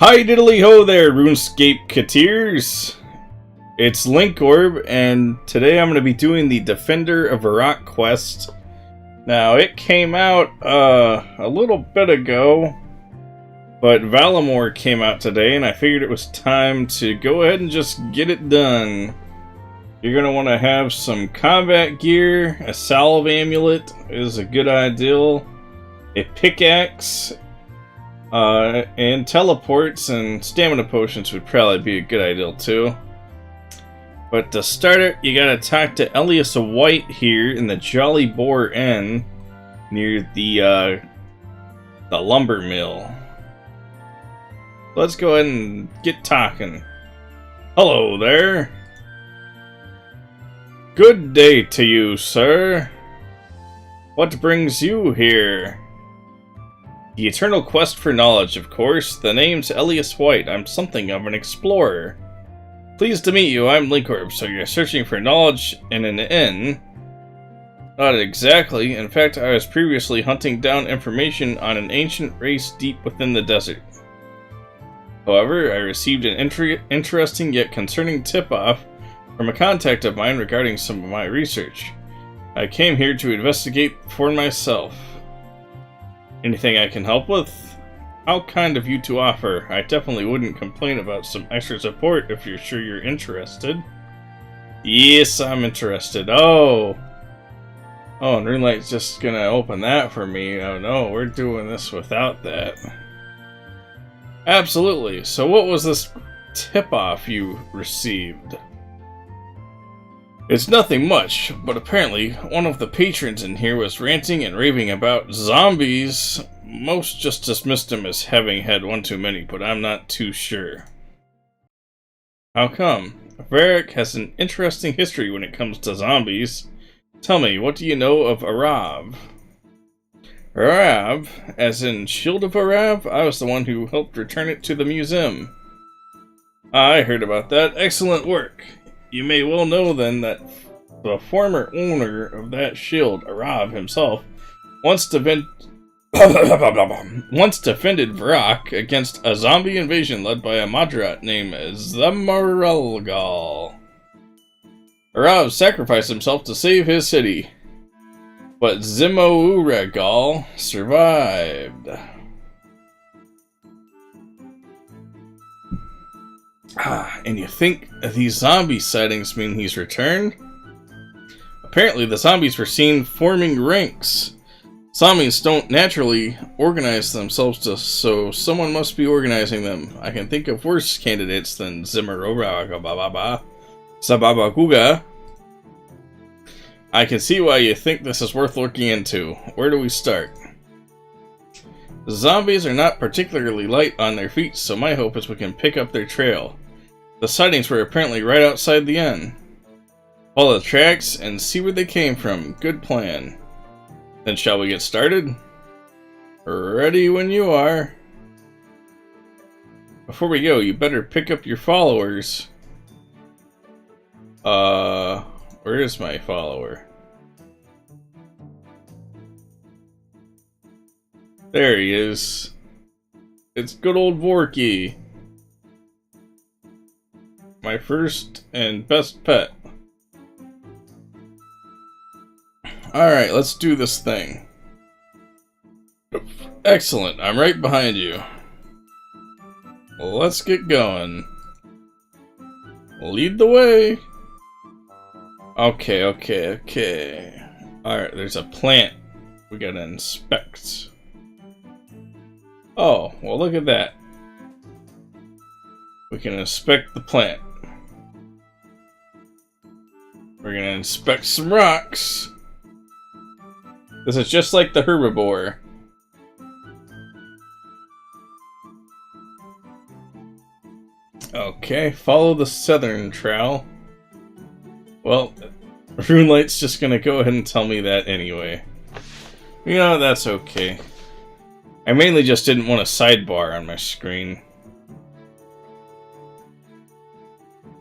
Hi diddly ho there, RuneScape Kateers! It's Linkorb, and today I'm going to be doing the Defender of Varrock quest. Now, it came out a little bit ago, but Valamore came out today, and I figured it was time to go ahead and just get it done. You're going to want to have some combat gear, a salve amulet is a good idea, a pickaxe, and teleports and stamina potions would probably be a good idea too. But to start it, you gotta talk to Elias White here in the Jolly Boar Inn near the lumber mill. Let's go ahead and get talking. Hello there. Good day to you, sir. What brings you here? The eternal quest for knowledge, of course. The name's Elias White. I'm something of an explorer. Pleased to meet you. I'm Linkorb. So you're searching for knowledge in an inn? Not exactly. In fact, I was previously hunting down information on an ancient race deep within the desert. However, I received an interesting yet concerning tip-off from a contact of mine regarding some of my research. I came here to investigate for myself. Anything I can help with? How kind of you to offer. I definitely wouldn't complain about some extra support if you're sure you're interested. Yes, I'm interested. Oh, and Runelight's just gonna open that for me. Oh no, we're doing this without that. Absolutely. So what was this tip-off you received? It's nothing much, but apparently one of the patrons in here was ranting and raving about zombies. Most just dismissed him as having had one too many, but I'm not too sure. How come? Varrock has an interesting history when it comes to zombies. Tell me, what do you know of Arrav? Arrav? As in Shield of Arrav? I was the one who helped return it to the museum. I heard about that. Excellent work. You may well know then that the former owner of that shield, Arrav himself, once defended Varrock against a zombie invasion led by a Mahjarrat named Zemouregal. Arrav sacrificed himself to save his city, but Zemouregal survived. And you think these zombie sightings mean he's returned? Apparently the zombies were seen forming ranks. Zombies don't naturally organize themselves, so someone must be organizing them. I can think of worse candidates than Sababaguga. I can see why you think this is worth looking into. Where do we start? Zombies are not particularly light on their feet, so my hope is we can pick up their trail. The sightings were apparently right outside the inn. Follow the tracks and see where they came from. Good plan. Then shall we get started? Ready when you are. Before we go, you better pick up your followers. Where is my follower? There he is. It's good old Vorky. My first and best pet. Alright, let's do this thing. Excellent, I'm right behind you. Let's get going. Lead the way. Okay. Alright, there's a plant we gotta inspect. Oh, well look at that. We can inspect the plant. We're gonna inspect some rocks. This is just like the herbivore. Okay, follow the southern trail. Well, Runelight's just gonna go ahead and tell me that anyway. You know, that's okay. I mainly just didn't want a sidebar on my screen.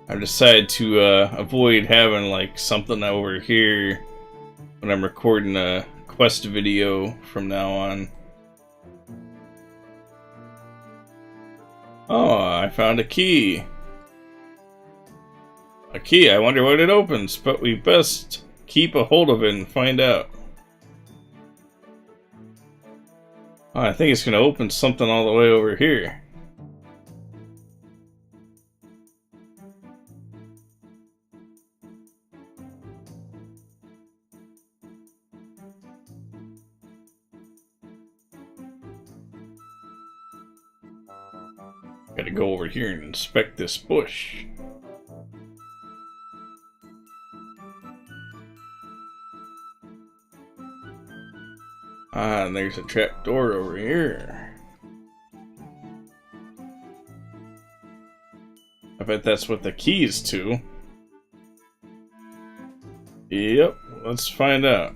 I've decided to avoid having like something over here when I'm recording a quest video from now on. Oh, I found a key. A key, I wonder what it opens, but we best keep a hold of it and find out. Oh, I think it's going to open something all the way over here. Gotta go over here and inspect this bush. Ah, and there's a trap door over here. I bet that's what the key is to. Yep, let's find out.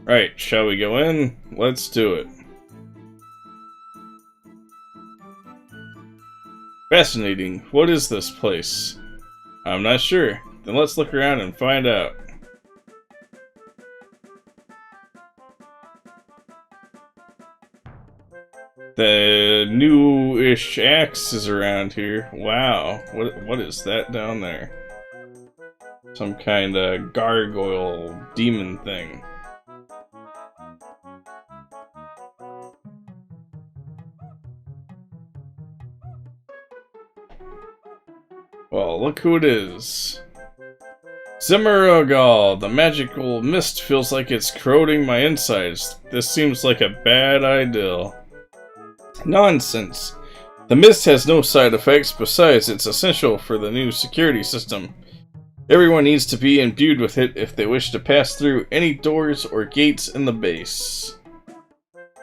Right, shall we go in? Let's do it. Fascinating. What is this place? I'm not sure. Then let's look around and find out. The new-ish axe is around here. Wow. What is that down there? Some kind of gargoyle demon thing. Well, look who it is. Zemouregal, the magical mist feels like it's corroding my insides. This seems like a bad idea. Nonsense. The mist has no side effects, besides it's essential for the new security system. Everyone needs to be imbued with it if they wish to pass through any doors or gates in the base.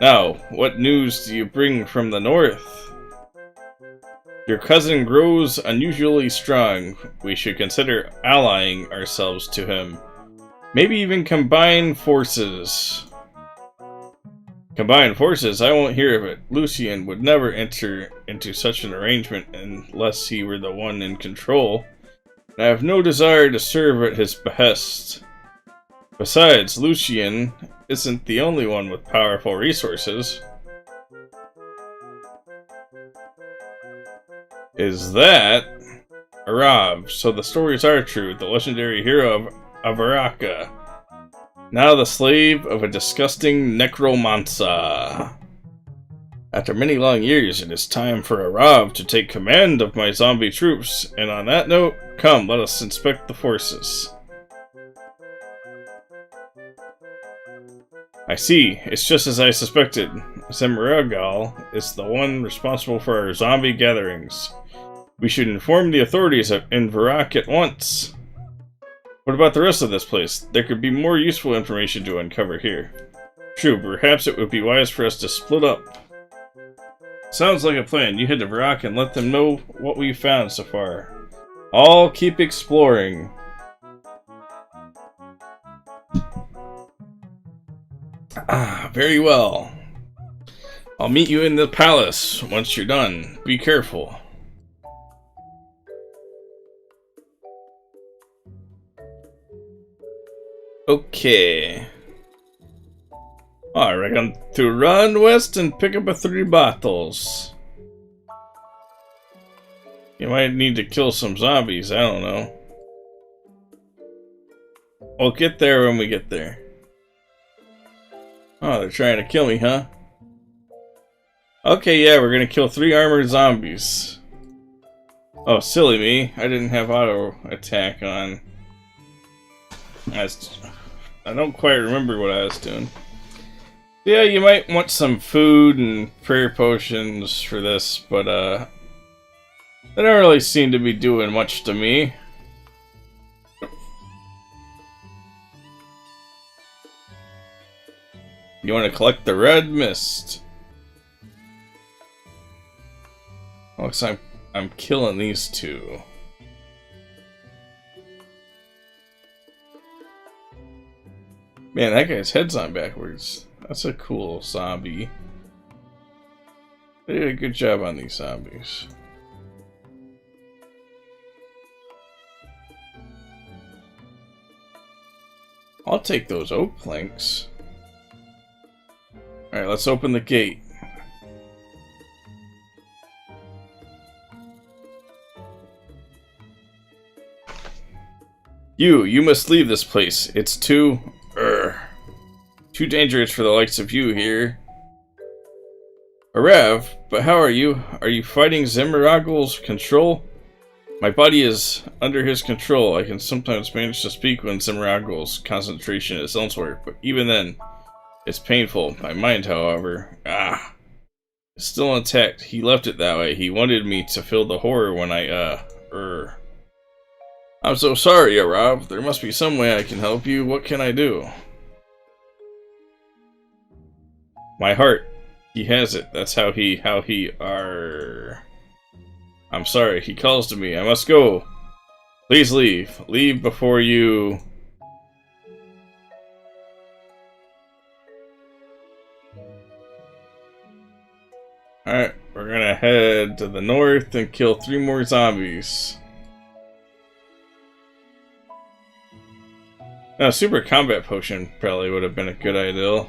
Now, what news do you bring from the north? Your cousin grows unusually strong. We should consider allying ourselves to him. Maybe even combine forces. Combined forces? I won't hear of it. Lucien would never enter into such an arrangement unless he were the one in control. I have no desire to serve at his behest. Besides, Lucien isn't the only one with powerful resources. Is that Arrav? So the stories are true. The legendary hero of Varrock. Now the slave of a disgusting necromancer. After many long years, it is time for Arrav to take command of my zombie troops. And on that note, come, let us inspect the forces. I see. It's just as I suspected. Zemouregal is the one responsible for our zombie gatherings. We should inform the authorities in Varrock at once. What about the rest of this place? There could be more useful information to uncover here. True, perhaps it would be wise for us to split up. Sounds like a plan. You head to Varrock and let them know what we've found so far. I'll keep exploring. Ah, very well. I'll meet you in the palace once you're done. Be careful. Okay. I reckon to run west and pick up 3 bottles. You might need to kill some zombies, I don't know. We'll get there when we get there. Oh, they're trying to kill me, huh? Okay, yeah, we're gonna kill 3 armored zombies. Oh, silly me. I didn't have auto attack on. I don't quite remember what I was doing. Yeah, you might want some food and prayer potions for this, but they don't really seem to be doing much to me. You want to collect the red mist? Looks like I'm killing these 2. Man, that guy's head's on backwards. That's a cool zombie. They did a good job on these zombies. I'll take those oak planks. Alright, let's open the gate. You must leave this place. It's too dangerous for the likes of you here. Arrav, but how are you? Are you fighting Zemouregal's control? My body is under his control. I can sometimes manage to speak when Zemouregal's concentration is elsewhere, but even then, it's painful. My mind, however, is still intact. He left it that way. He wanted me to feel the horror when I'm so sorry, Arrav. There must be some way I can help you. What can I do? My heart. He has it. That's how he I'm sorry. He calls to me. I must go. Please leave. Leave before you... Alright, we're gonna head to the north and kill 3 more zombies. Now, a super combat potion probably would have been a good idea.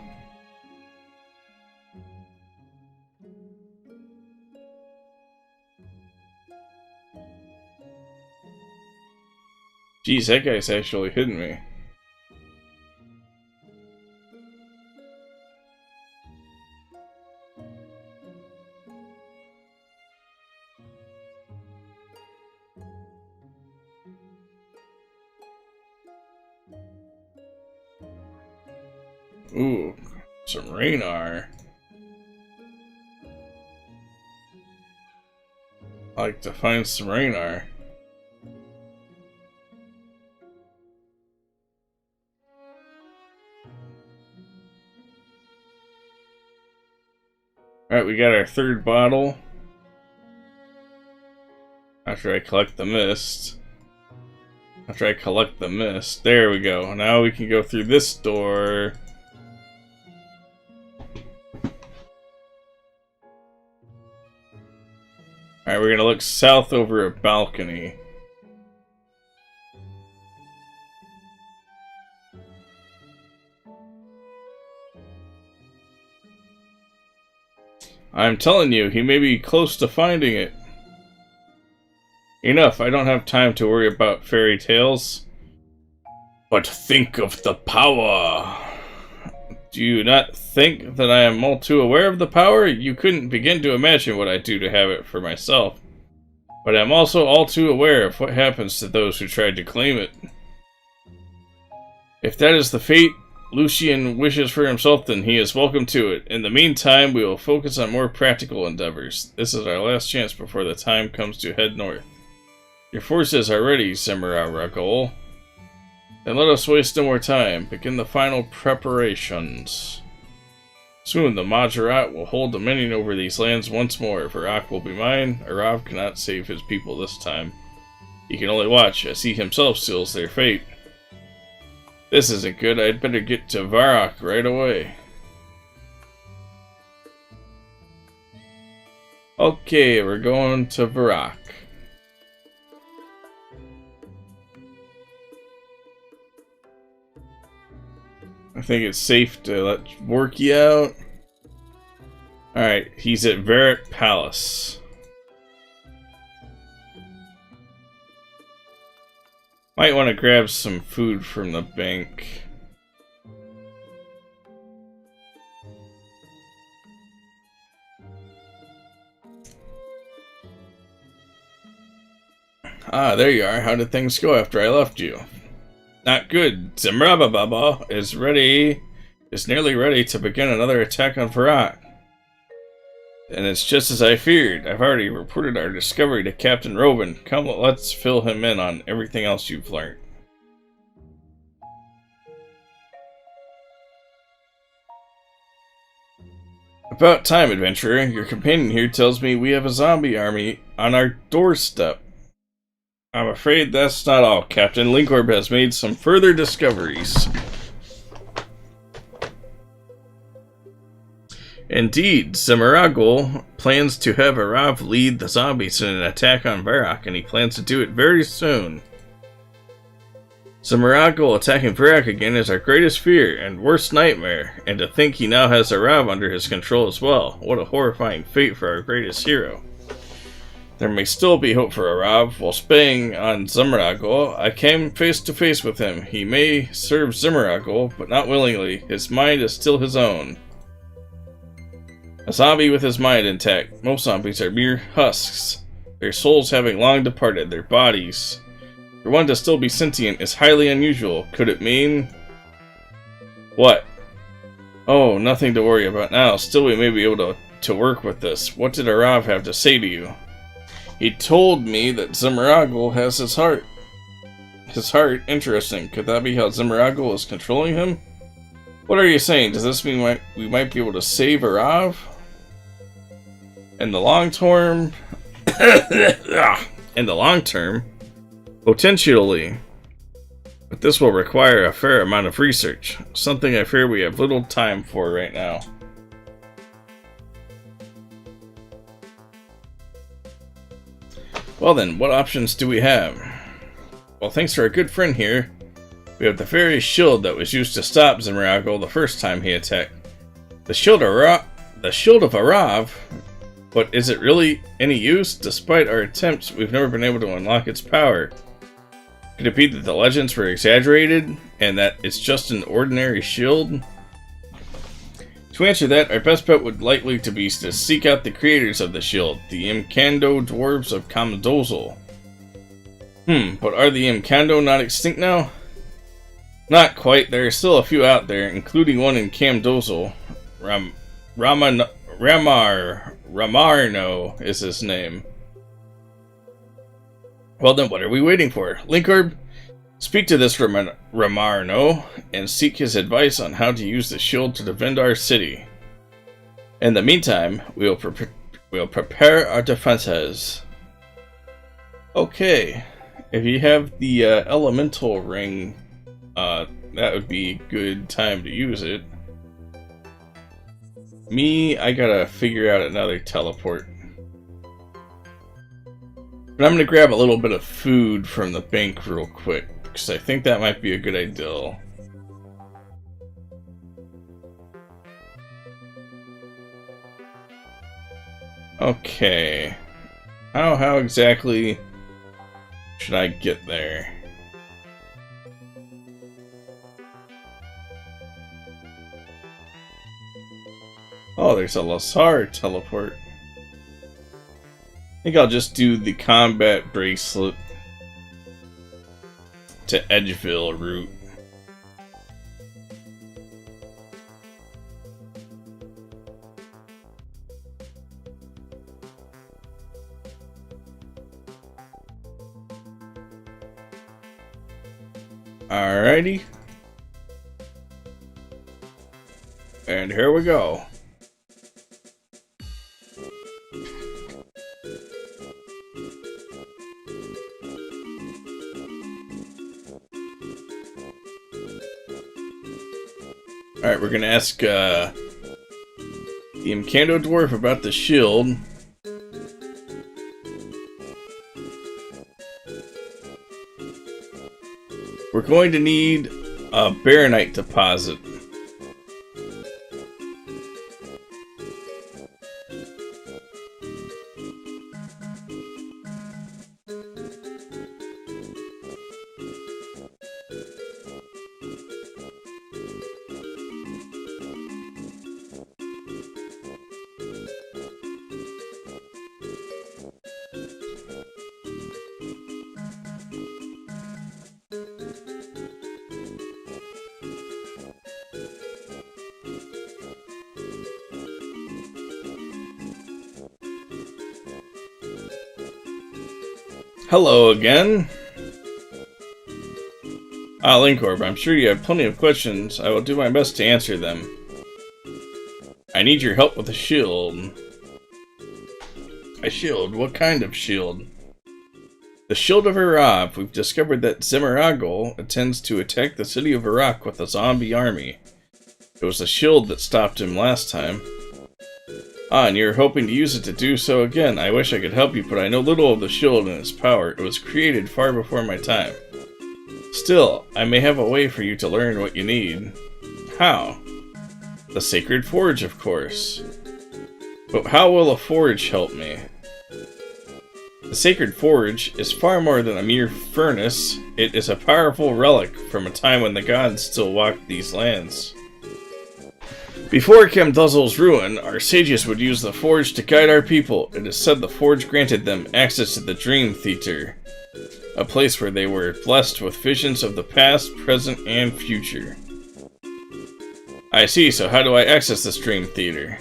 Jeez, that guy's actually hitting me. Ooh, some Raynar. I like to find some Raynar. Alright, we got our 3rd bottle. After I collect the mist. There we go. Now we can go through this door. Alright, we're gonna look south over a balcony. I'm telling you, he may be close to finding it. Enough, I don't have time to worry about fairy tales. But think of the power. Do you not think that I am all too aware of the power? You couldn't begin to imagine what I do to have it for myself. But I'm also all too aware of what happens to those who tried to claim it. If that is the fate Lucian wishes for himself, then he is welcome to it. In the meantime, we will focus on more practical endeavors. This is our last chance before the time comes to head north. Your forces are ready, Zemouregal. Then let us waste no more time. Begin the final preparations. Soon the Mahjarrat will hold dominion over these lands once more. Varrock will be mine. Arrav cannot save his people this time. He can only watch as he himself seals their fate. This isn't good. I'd better get to Varrock right away. Okay, we're going to Varrock. I think it's safe to let work you out. Alright, he's at Varrock Palace. Might want to grab some food from the bank. Ah, there you are. How did things go after I left you? Not good. Zemouregal is nearly ready to begin another attack on Varrock. And it's just as I feared. I've already reported our discovery to Captain Robin. Come, let's fill him in on everything else you've learned. About time, adventurer. Your companion here tells me we have a zombie army on our doorstep. I'm afraid that's not all, Captain. Linkorb has made some further discoveries. Indeed, Zemouregal plans to have Arrav lead the zombies in an attack on Varrock, and he plans to do it very soon. Zemouregal attacking Varrock again is our greatest fear and worst nightmare, and to think he now has Arrav under his control as well. What a horrifying fate for our greatest hero. There may still be hope for Arrav. While spying on Zemouregal, I came face to face with him. He may serve Zemouregal, but not willingly. His mind is still his own. A zombie with his mind intact. Most zombies are mere husks, their souls having long departed their bodies. For one to still be sentient is highly unusual. Could it mean... What? Oh, nothing to worry about now. Still, we may be able to work with this. What did Arrav have to say to you? He told me that Zemouregal has his heart. His heart? Interesting. Could that be how Zemouregal is controlling him? What are you saying? Does this mean we might be able to save Arrav? In the long term... In the long term? Potentially. But this will require a fair amount of research. Something I fear we have little time for right now. Well then, what options do we have? Well, thanks to our good friend here, we have the very shield that was used to stop Zemouregal the first time he attacked. The shield of Arrav, but is it really any use? Despite our attempts, we've never been able to unlock its power. Could it be that the legends were exaggerated, and that it's just an ordinary shield? To answer that, our best bet would likely to be to seek out the creators of the shield, the Imkando dwarves of Kamdozal. But are the Imkando not extinct now? Not quite. There are still a few out there, including one in Kamdozal. Ramarno is his name. Well then, what are we waiting for? Linkorb, speak to this Ramarno and seek his advice on how to use the shield to defend our city. In the meantime, we'll prepare our defenses. Okay, if you have the elemental ring, that would be a good time to use it. Me, I gotta figure out another teleport. But I'm gonna grab a little bit of food from the bank real quick, because I think that might be a good idea. Okay. How exactly should I get there? Oh, there's a Lasar teleport. I think I'll just do the combat bracelet to Edgeville route. Alrighty. And here we go. Alright, we're gonna ask the Imkando dwarf about the shield. We're going to need a Baronite deposit. Hello again. Linkorb, I'm sure you have plenty of questions. I will do my best to answer them. I need your help with a shield. A shield? What kind of shield? The Shield of Arrav. We've discovered that Zemouregal intends to attack the city of Varrock with a zombie army. It was the shield that stopped him last time. And you're hoping to use it to do so again. I wish I could help you, but I know little of the shield and its power. It was created far before my time. Still, I may have a way for you to learn what you need. How? The Sacred Forge, of course. But how will a forge help me? The Sacred Forge is far more than a mere furnace. It is a powerful relic from a time when the gods still walked these lands. Before Kamduzzle's ruin, our sages would use the forge to guide our people. It is said the forge granted them access to the Dream Theater, a place where they were blessed with visions of the past, present, and future. I see, so how do I access this Dream Theater?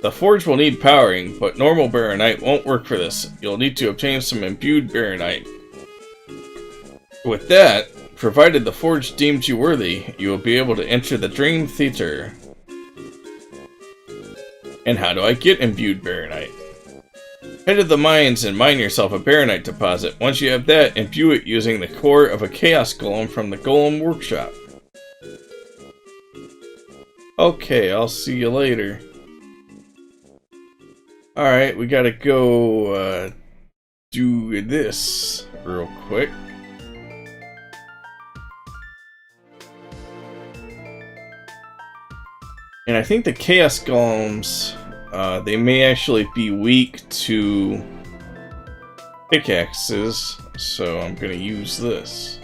The forge will need powering, but normal baronite won't work for this. You'll need to obtain some imbued baronite. With that, provided the forge deems you worthy, you will be able to enter the Dream Theater. And how do I get imbued baronite? Head to the mines and mine yourself a baronite deposit. Once you have that, imbue it using the core of a chaos golem from the golem workshop. Okay, I'll see you later. Alright, we gotta go do this real quick. And I think the Chaos Golems, they may actually be weak to pickaxes, so I'm gonna use this.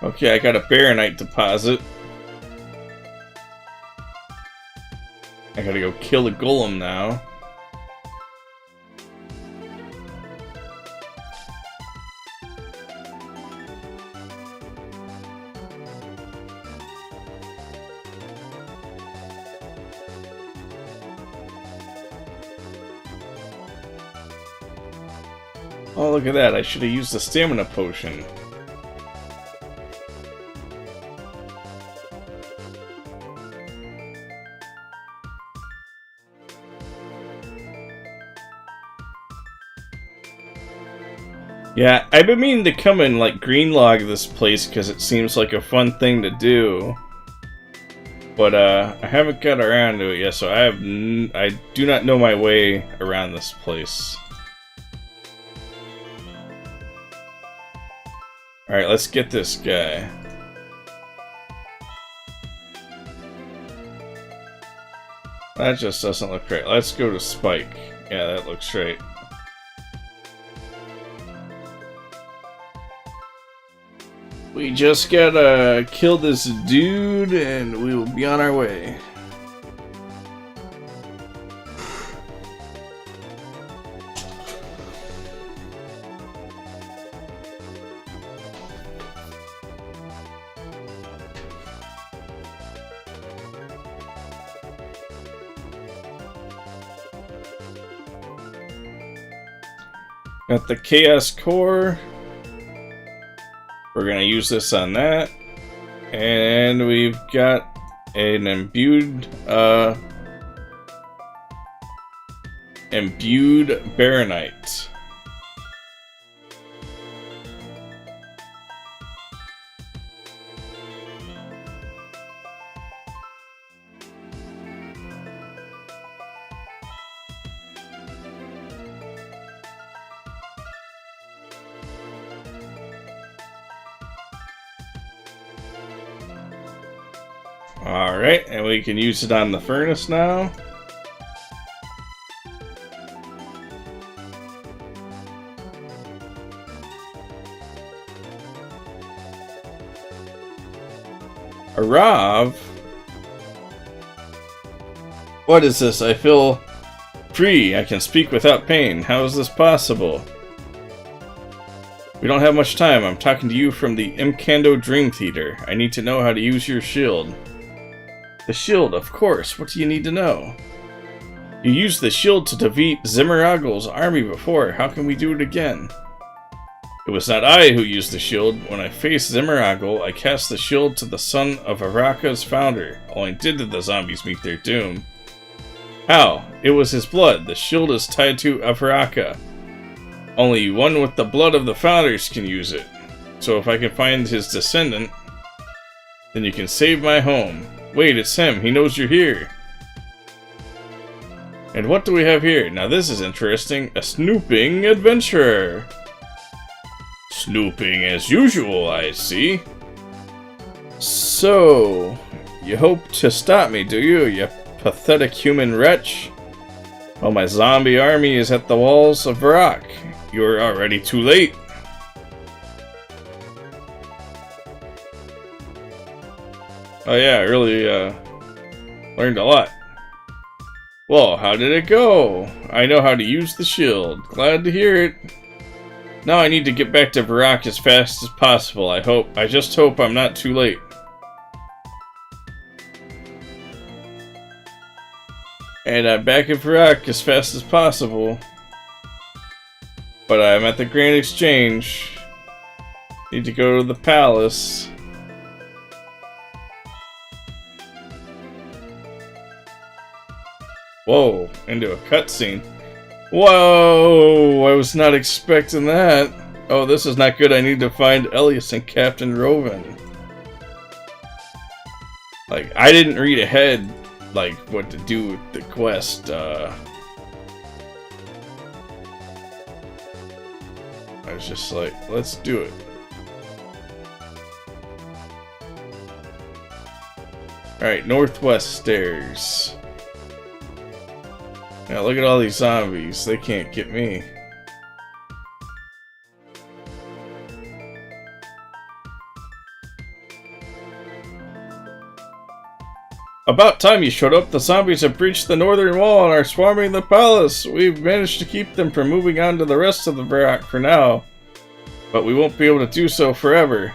Okay, I got a baronite deposit. I gotta go kill the golem now. Oh, look at that. I should have used the stamina potion. Yeah, I've been meaning to come and like greenlog this place because it seems like a fun thing to do. But I haven't got around to it yet, so I do not know my way around this place. Alright, let's get this guy. That just doesn't look right. Let's go to Spike. Yeah, that looks right. We just gotta kill this dude and we will be on our way. Got the Chaos Core. We're gonna use this on that. And we've got an imbued baronite. Alright, and we can use it on the furnace now. Arrav? What is this? I feel free. I can speak without pain. How is this possible? We don't have much time. I'm talking to you from the Imkando Dream Theater. I need to know how to use your shield. The shield, of course. What do you need to know? You used the shield to defeat Zemouregal's army before. How can we do it again? It was not I who used the shield. When I faced Zemouregal, I cast the shield to the son of Varrock's founder. All I did to the zombies meet their doom. How? It was his blood. The shield is tied to Varrock. Only one with the blood of the founders can use it. So if I can find his descendant, then you can save my home. Wait, it's him. He knows you're here. And what do we have here? Now this is interesting. A snooping adventurer. Snooping as usual, I see. So, you hope to stop me, do you, you pathetic human wretch? Well, my zombie army is at the walls of Varrock. You're already too late. Oh yeah, I really learned a lot. Well, how did it go? I know how to use the shield. Glad to hear it. Now I need to get back to Varrock as fast as possible. I just hope I'm not too late. And I'm back at Varrock as fast as possible. But I'm at the Grand Exchange. Need to go to the palace. Whoa, into a cutscene. Whoa, I was not expecting that. Oh, this is not good. I need to find Elias and Captain Roven. Like, I didn't read ahead, like, what to do with the quest. I was just like, let's do it. Alright, northwest stairs. Now look at all these zombies. They can't get me. About time you showed up. The zombies have breached the northern wall and are swarming the palace. We've managed to keep them from moving on to the rest of the Varrock for now. But we won't be able to do so forever.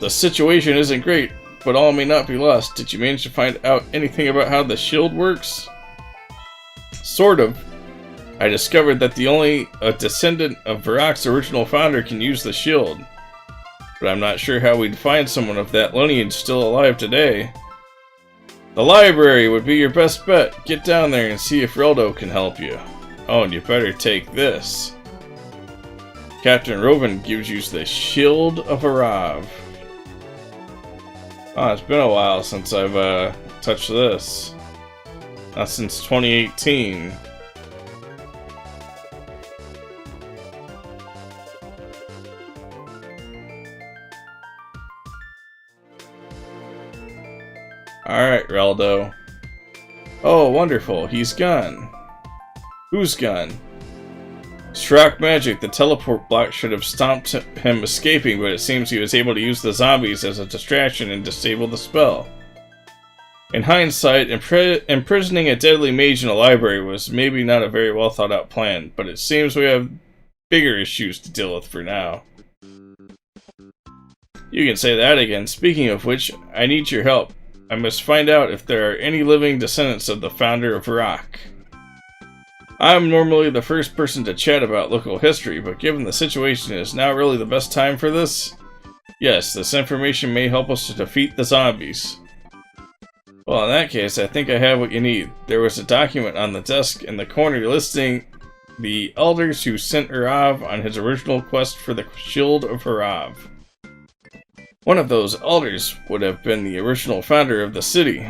The situation isn't great, but all may not be lost. Did you manage to find out anything about how the shield works? Sort of. I discovered that only a descendant of Varrock's original founder can use the shield. But I'm not sure how we'd find someone of that lineage still alive today. The library would be your best bet. Get down there and see if Reldo can help you. Oh, and you better take this. Captain Roven gives you the Shield of Arrav. Oh, it's been a while since I've touched this. Not since 2018. Alright, Reldo. Oh, wonderful. He's gone. Who's gone? Shrock magic. The teleport block should have stopped him escaping, but it seems he was able to use the zombies as a distraction and disable the spell. In hindsight, imprisoning a deadly mage in a library was maybe not a very well thought out plan, but it seems we have bigger issues to deal with for now. You can say that again. Speaking of which, I need your help. I must find out if there are any living descendants of the founder of Varrock. I'm normally the first person to chat about local history, but given the situation, is now really the best time for this? Yes, this information may help us to defeat the zombies. Well, in that case, I think I have what you need. There was a document on the desk in the corner listing the elders who sent Arrav on his original quest for the Shield of Arrav. One of those elders would have been the original founder of the city.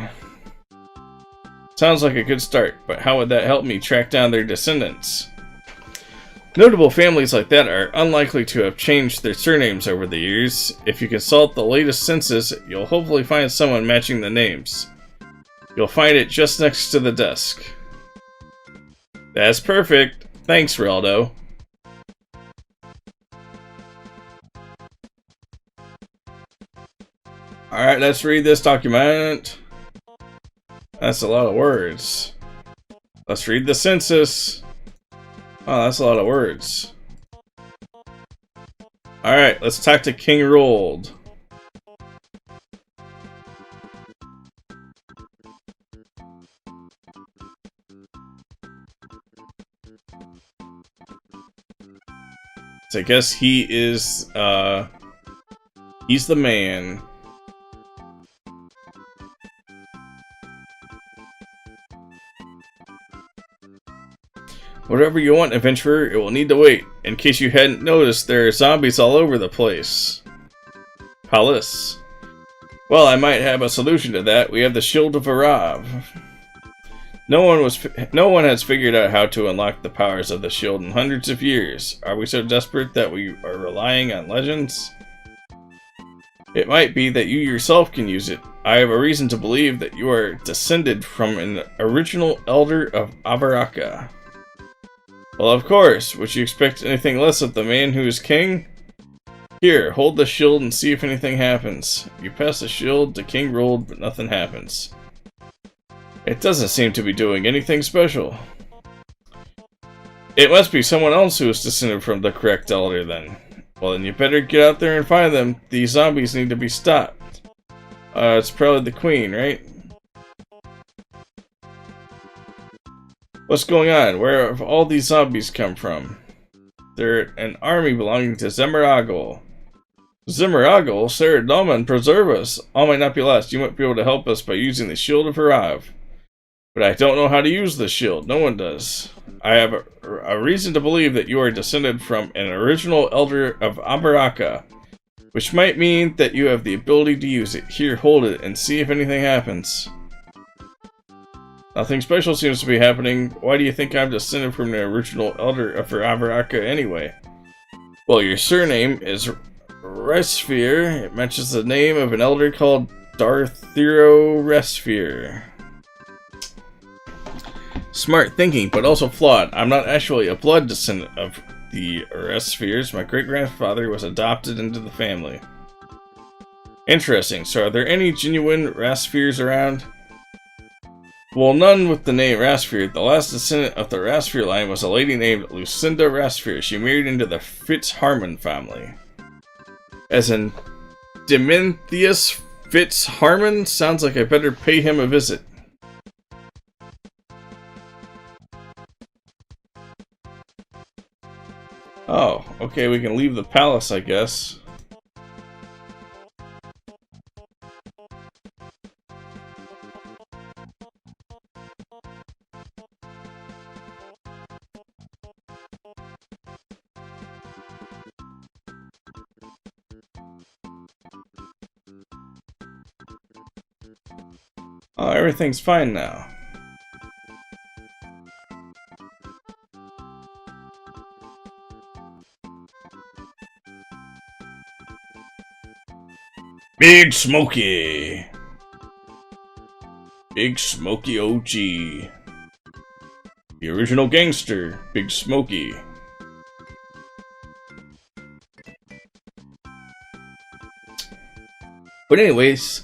Sounds like a good start, but how would that help me track down their descendants? Notable families like that are unlikely to have changed their surnames over the years. If you consult the latest census, you'll hopefully find someone matching the names. You'll find it just next to the desk. That's perfect. Thanks, Reldo. Alright, let's read this document. That's a lot of words. Let's read the census. Oh, that's a lot of words. Alright, let's talk to King Rold. So I guess he is, he's the man. Whatever you want, adventurer, it will need to wait. In case you hadn't noticed, there are zombies all over the place. Palace. Well, I might have a solution to that. We have the Shield of Arrav. No one has figured out how to unlock the powers of the shield in hundreds of years. Are we so desperate that we are relying on legends? It might be that you yourself can use it. I have a reason to believe that you are descended from an original elder of Varrock. Well, of course. Would you expect anything less of the man who is king? Here, hold the shield and see if anything happens. You pass the shield, the king rolled, but nothing happens. It doesn't seem to be doing anything special. It must be someone else who is descended from the correct elder, then. Well, then you better get out there and find them. These zombies need to be stopped. It's probably the queen, right? What's going on? Where have all these zombies come from? They're an army belonging to Zemouregal. Zemouregal? Sir, Norman, preserve us. All might not be lost. You might be able to help us by using the shield of Arrav. But I don't know how to use the shield. No one does. I have a reason to believe that you are descended from an original elder of Varrock, which might mean that you have the ability to use it. Here, hold it and see if anything happens. Nothing special seems to be happening. Why do you think I'm descended from the original elder of Varrock anyway? Well, your surname is Resfear. It matches the name of an elder called Darthero Resfear. Smart thinking, but also flawed. I'm not actually a blood descendant of the Resfears. My great-grandfather was adopted into the family. Interesting. So are there any genuine Resfears around? Well, none with the name Resfear. The last descendant of the Resfear line was a lady named Lucinda Resfear. She married into the Fitzharmon family. As in Dementhius Fitzharmon? Sounds like I better pay him a visit. Oh, okay, we can leave the palace, I guess. Oh, everything's fine now. Big Smoky! Big Smoky OG. The original gangster, Big Smoky. But anyways,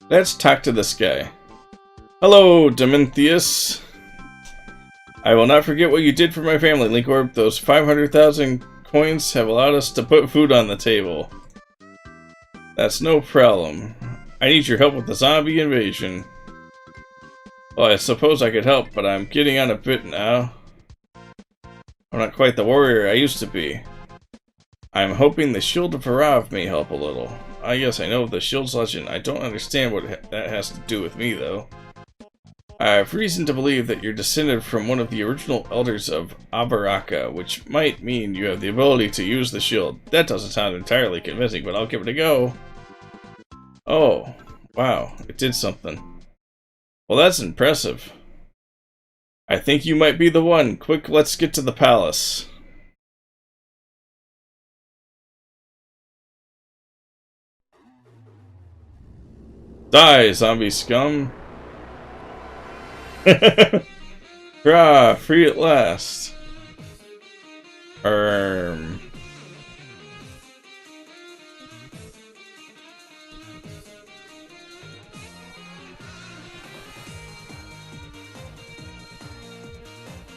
let's talk to this guy. Hello, Dementhius. I will not forget what you did for my family, Linkorb. Those 500,000 coins have allowed us to put food on the table. That's no problem. I need your help with the zombie invasion. Well, I suppose I could help, but I'm getting on a bit now. I'm not quite the warrior I used to be. I'm hoping the Shield of Arrav may help a little. I guess I know the Shield's legend. I don't understand what that has to do with me, though. I have reason to believe that you're descended from one of the original elders of Varrock, which might mean you have the ability to use the shield. That doesn't sound entirely convincing, but I'll give it a go. Oh, wow, it did something. Well, that's impressive. I think you might be the one. Quick, let's get to the palace. Die, zombie scum. Hurrah, free at last.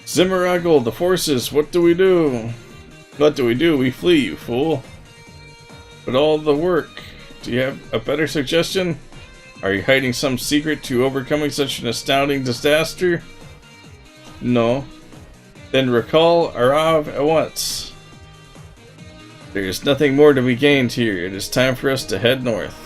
Zemouregal, the forces, what do we do? What do we do? We flee, you fool. But all the work. Do you have a better suggestion? Are you hiding some secret to overcoming such an astounding disaster? No. Then recall Arrav at once. There is nothing more to be gained here. It is time for us to head north.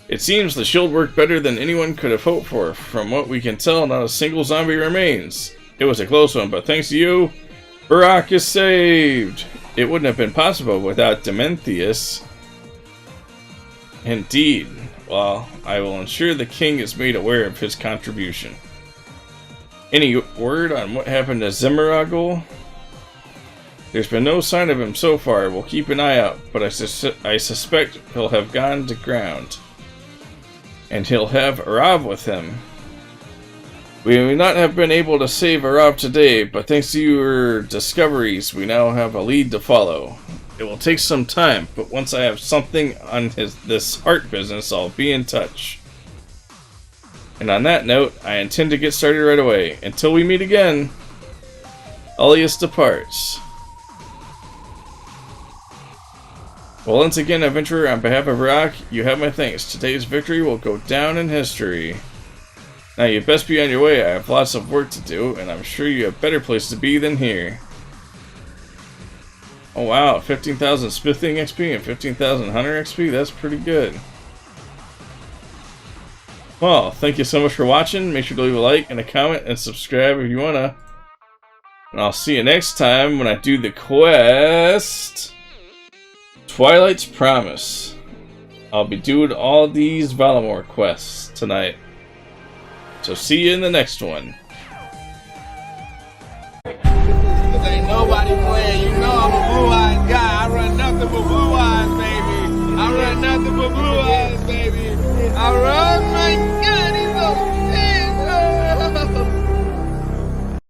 It seems the shield worked better than anyone could have hoped for. From what we can tell, not a single zombie remains. It was a close one, but thanks to you, Varrock is saved! It wouldn't have been possible without Dementhius. Indeed. Well, I will ensure the king is made aware of his contribution. Any word on what happened to Zemouregal? There's been no sign of him so far. We'll keep an eye out, but I suspect he'll have gone to ground. And he'll have Arrav with him. We may not have been able to save Arrav today, but thanks to your discoveries, we now have a lead to follow. It will take some time, but once I have something on this heart business, I'll be in touch. And on that note, I intend to get started right away. Until we meet again, Elias departs. Well, once again, adventurer, on behalf of Varrock, you have my thanks. Today's victory will go down in history. Now, you best be on your way. I have lots of work to do, and I'm sure you have better place to be than here. Oh wow, 15,000 smithing XP and 15,000 hunter XP? That's pretty good. Well, thank you so much for watching. Make sure to leave a like and a comment and subscribe if you wanna. And I'll see you next time when I do the quest Twilight's Promise. I'll be doing all these Valamore quests tonight. So see you in the next one. Ain't nobody playing. You know I'm a blue-eyed guy. I run nothing but blue eyes, baby. I run nothing but blue eyes, baby. I run my gun.